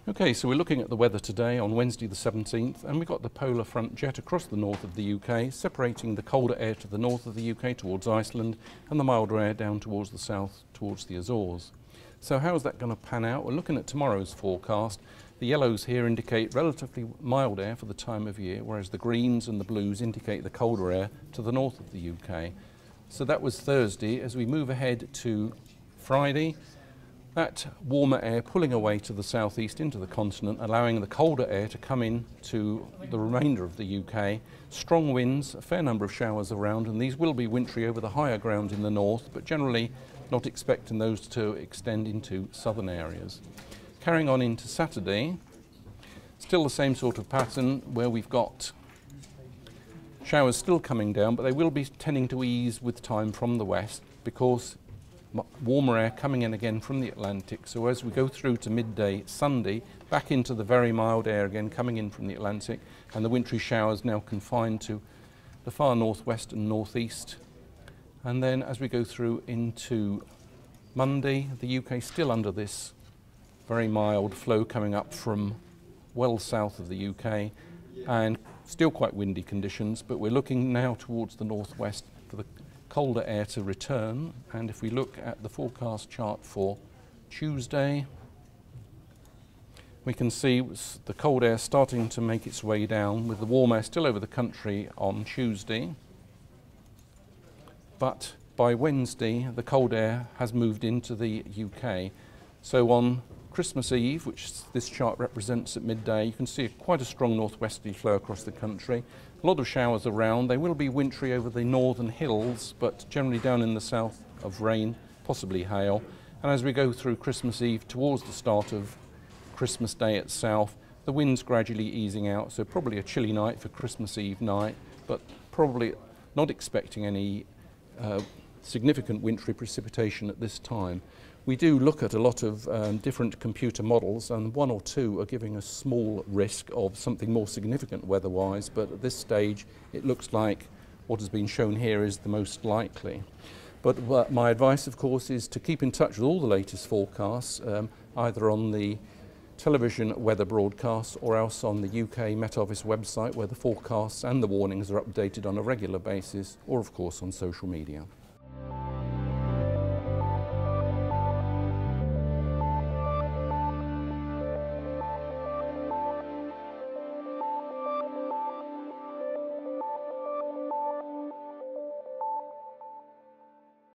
Okay, so we're looking at the weather today on Wednesday the 17th, and we've got the polar front jet across the north of the UK, separating the colder air to the north of the UK towards Iceland and the milder air down towards the south towards the Azores. So how is that going to pan out? We're looking at tomorrow's forecast. The yellows here indicate relatively mild air for the time of year, whereas the greens and the blues indicate the colder air to the north of the UK. So that was Thursday. As we move ahead to Friday, that warmer air pulling away to the southeast into the continent, allowing the colder air to come in to the remainder of the UK. Strong winds, a fair number of showers around, and these will be wintry over the higher ground in the north, but generally not expecting those to extend into southern areas. Carrying on into Saturday, still the same sort of pattern where we've got showers still coming down, but they will be tending to ease with time from the west because warmer air coming in again from the Atlantic. So as we go through to midday Sunday, back into the very mild air again coming in from the Atlantic, and the wintry showers now confined to the far northwest and northeast. And then as we go through into Monday, the UK still under this very mild flow coming up from well south of the UK, and still quite windy conditions, but we're looking now towards the northwest for the colder air to return. And if we look at the forecast chart for Tuesday, we can see the cold air starting to make its way down, with the warm air still over the country on Tuesday. But by Wednesday, the cold air has moved into the UK. So on Christmas Eve, which this chart represents at midday, you can see quite a strong northwesterly flow across the country. A lot of showers around. They will be wintry over the northern hills, but generally down in the south of rain, possibly hail. And as we go through Christmas Eve towards the start of Christmas Day itself, the wind's gradually easing out, so probably a chilly night for Christmas Eve night, but probably not expecting any significant wintry precipitation at this time. We do look at a lot of different computer models, and one or two are giving a small risk of something more significant weather-wise, but at this stage it looks like what has been shown here is the most likely. But my advice, of course, is to keep in touch with all the latest forecasts, either on the television weather broadcasts or else on the UK Met Office website, where the forecasts and the warnings are updated on a regular basis, or of course on social media.